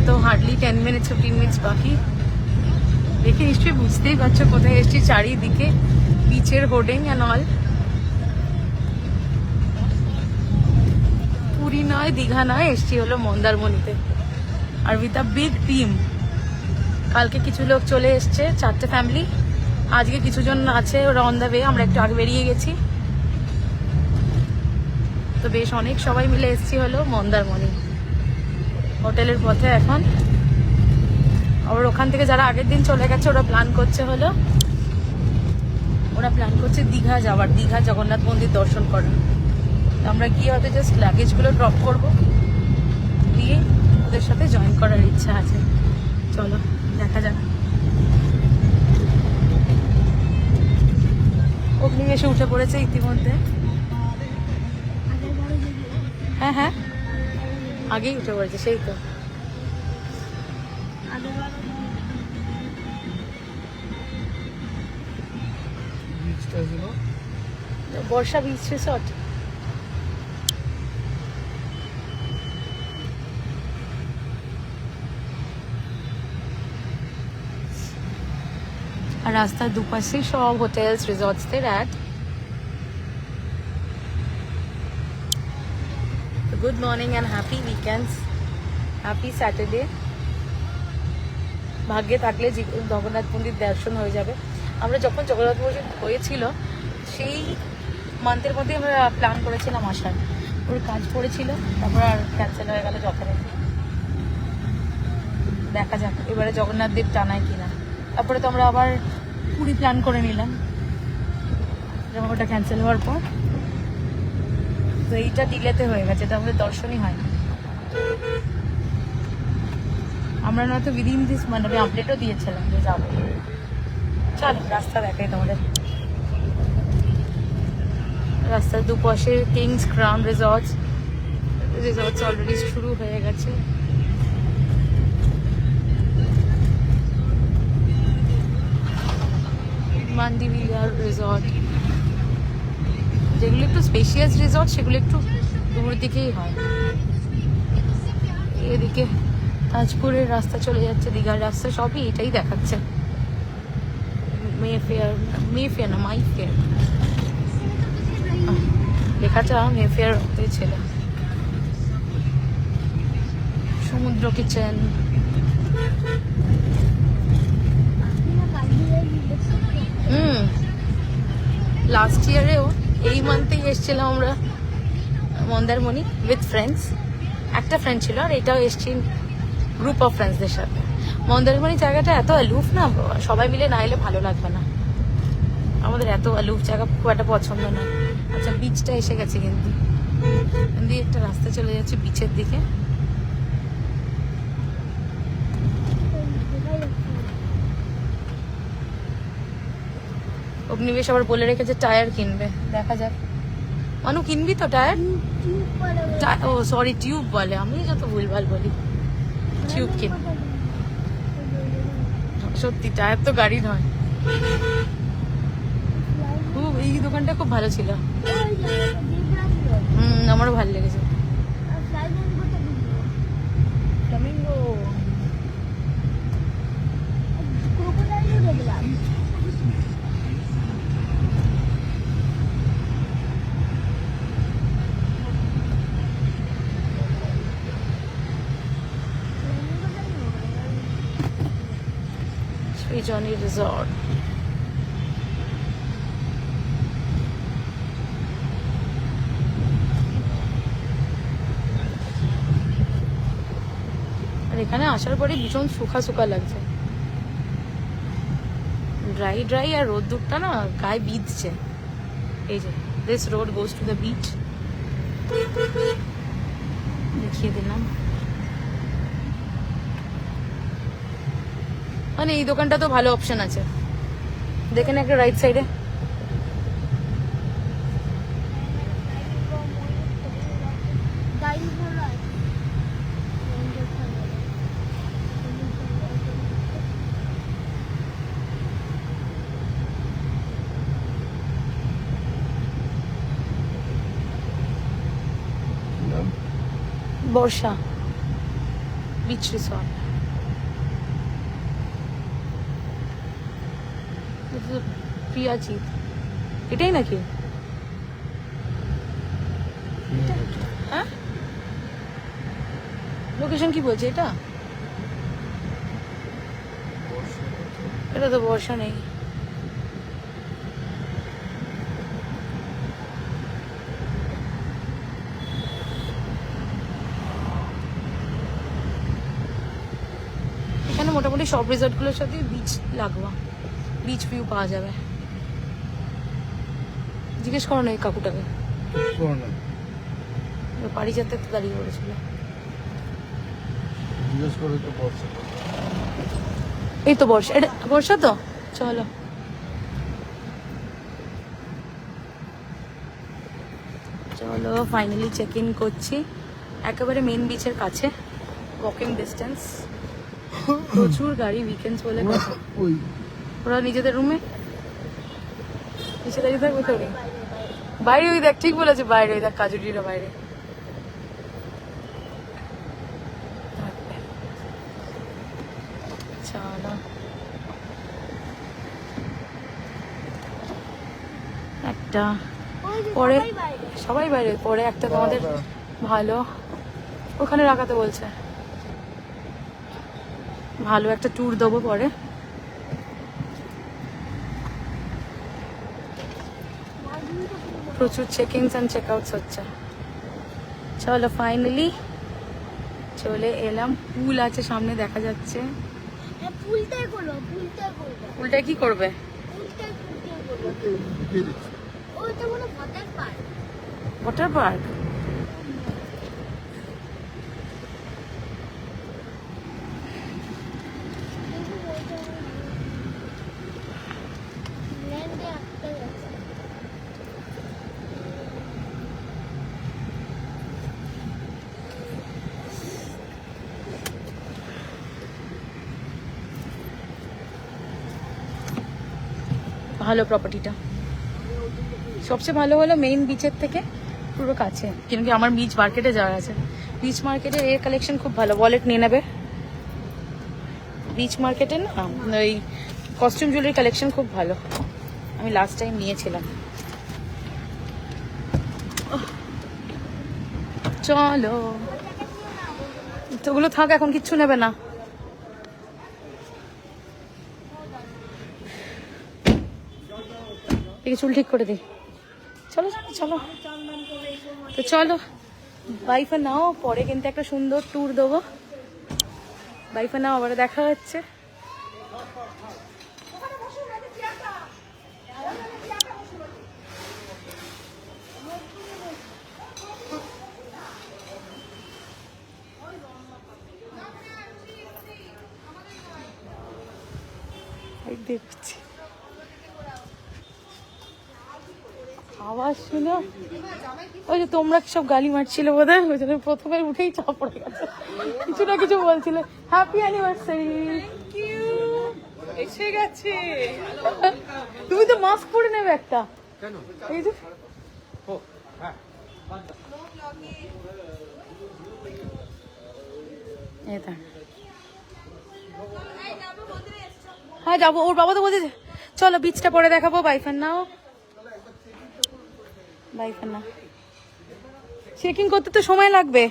তো hardly 10 minutes 15 minutes বাকি। দেখে নিশ্চয়ই বুঝতেই পারছো কোথায় এসেছি, চারিদিকে বিচের হোর্ডিং অ্যান্ড অল। পুরী নয়, দীঘা নয়, এসছি হলো মন্দারমণিতে, আর উইথ আ বিগ টিম। কালকে কিছু লোক চলে এসছে, 4টে ফ্যামিলি। আজকে কিছুজন আছে, ওরা অন দ্য ওয়ে, আমরা একটু আগে বেরিয়ে গেছি। তো বেশ অনেক সবাই মিলে এসছি হলো মন্দারমণি। হোটেলের পথে এখন। আবার ওখান থেকে যারা আগের দিন চলে গেছে ওরা প্ল্যান করছে দীঘা যাওয়ার, দীঘা জগন্নাথ মন্দির দর্শন করার। আমরা গিয়ে হয়তো জাস্ট লাগেজগুলো ড্রপ করবো, দিয়ে ওদের সাথে জয়েন করার ইচ্ছা আছে। চলো দেখা যাক। অগ্নিবেশে উঠে পড়েছে ইতিমধ্যে। হ্যাঁ হ্যাঁ, আগেই উঠে পড়েছে, সেই তো। বর্ষা বিচ রিসর্ট। আর রাস্তার দুপাশে সব হোটেলস রিসর্টস দের ad. Good morning and happy weekends, happy Saturday. ভাগ্যে থাকলে জগন্নাথ মন্দির দর্শন হয়ে যাবে। আমরা যখন জগন্নাথ মন্দির হয়েছিল সেই মান্থের মধ্যে আমরা প্ল্যান করেছিলাম আসার, ওর কাজ পড়েছিল, তারপর আর ক্যান্সেল হয়ে গেল যথারীতি। দেখা যাক এবারে জগন্নাথ দেব টানায় কিনা। তারপরে তো আমরা আবার পুরী প্ল্যান করে নিলাম যখন ওটা ক্যান্সেল হওয়ার পর। তো এইটা ডিলেতে হয়ে গেছে, এটা আমাদের দর্শনই হয়। আমরা নয়তো উইদিন দিস মানে আমি আপডেটও দিয়েছিলাম যে যাবো। চলো রাস্তা দেখাই তোমাদের। রাস্তার দুপাশে কিংস ক্রাউন রিসর্টস অলরেডি শুরু হয়ে গেছে। মান্ডিভিয়ার রিসর্ট, যেগুলো একটু স্পেশিয়াস রিসর্ট সেগুলো একটু দূর দিকেই হয়। এদিকে তাজপুরের রাস্তা চলে যাচ্ছে, দীঘার রাস্তা, সবই এটাই দেখাচ্ছে। মেফেয়ার না মাইফেয়ার লেখাটা, মেফেয়ার ছিল। সমুদ্র কিচেন। লাস্ট ইয়ারেও এই মান্থেই এসেছিলাম আমরা মন্দারমণি উইথ ফ্রেন্ডস। একটা ফ্রেন্ড ছিল, আর এটাও এসছি গ্রুপ অফ ফ্রেন্ডসদের সাথে। মন্দারমণি জায়গাটা এত অ্যালুফ না, সবাই মিলে না এলে ভালো লাগবে না। আমাদের এত অ্যালুফ জায়গা খুব একটা পছন্দ না। আচ্ছা বিচটা এসে গেছে, কিন্তু দিয়ে একটা রাস্তা চলে যাচ্ছে বিচের দিকে। অগ্নিবেশ আবার বলে রেখেছে টায়ার কিনবে, দেখা যাক। মানু কিনবি তো টায়ার? ও সরি, টিউব বলে, আমি যত ভুলভাল বলি। টিউব কিন, সত্যি টায়ার তো গাড়ি নয়। খুব এই দোকানটা খুব ভালো ছিল, আমারও ভালো লেগেছে। Flamingo Johnny Resort। আর এখানে আসার পরে ভীষণ শুকা শুকা লাগছে, ড্রাই ড্রাই, আর রোদ্দুরটা না গায়ে বিঁধছে। এই যে this road goes to the beach, দেখিয়ে দিলাম। মানে এই দোকানটা তো ভালো অপশন আছে, দেখেন একটা রাইট সাইডে। বর্ষা বিচ রিসর্ট। প্রিয়া চিত, এটাই নাকি? হ্যাঁ, লোকেশন কি বলছে এটা? এটা তো বর্ষা নেই। এখানে মোটামুটি সব রিসর্টগুলোর সাথে বিচ লাগবা, বিচ ভিউ পাওয়া যাবে। জিজ্ঞেস করো না এই কাকুটাকে, পারিজাতে তো দাঁড়িয়ে পড়েছিল। এই তো বর্ষা, এটা বর্ষা তো। চলো চলো ফাইনালি চেক ইন করছি, একেবারে মেন বিচের কাছে, ওয়াকিং ডিস্টেন্স। প্রচুর গাড়ি, উইকেন্ডস বলে কথা। ওরা নিজেদের রুমে নিচে দাঁড়িয়ে থাকবে তো। বাইরে ওই দেখ, ঠিক বলেছে, বাইরে ওই দেখ কাজুরিরা বাইরে। চলো একটা পরে, সবাই বাইরে, পরে একটা তোমাদের ভালো ওখানে রাখাতে বলছে, ভালো একটা ট্যুর দেবো পরে। প্রচুর চেকিংস অ্যান্ড চেকআউটস হচ্ছে। চলো ফাইনালি চলে এলাম। পুল আছে সামনে দেখা যাচ্ছে। পুলটা কি করবে? Water park. ভালো প্রপার্টিটা, সবচেয়ে ভালো হলো মেইন বিচের থেকে পুরো কাছে, কিন্তু আমার বিচ মার্কেটে যাওয়া আছে। বিচ মার্কেটের এর কালেকশন খুব ভালো, ওয়ালেট নিয়ে নেবে। বিচ মার্কেটে না ওই কস্টিউম জুয়েলারি কালেকশন খুব ভালো, আমি লাস্ট টাইম নিয়েছিলাম। চলো তোগুলো থাক, এখন কিচ্ছু নেবে না। চুল ঠিক করে দিই। চলো চলো চলো, তো চলো বাই ফর নাও, পরে কিন্তু একটা সুন্দর ট্যুর দেবো। বাই ফর নাও, আবার দেখা হচ্ছে। দেখছি আওয়াজ শুনো, ওই যে তোমরা সব গালি মারছিলে বোধ হয়, ওই জন্য প্রথমে উঠেই চাপ পড়ে গেছে, কিছু না কিছু বলছিলে। Happy anniversary. এসে গেছে। তুমি তো মাস্ক পরে নেবে একটা। এই যে হ্যাঁ যাবো, ওর বাবা তো বলছে চলো বিচটা পরে দেখাবো। Bye for now, bye for now. Checking করতে তো সময় লাগবে।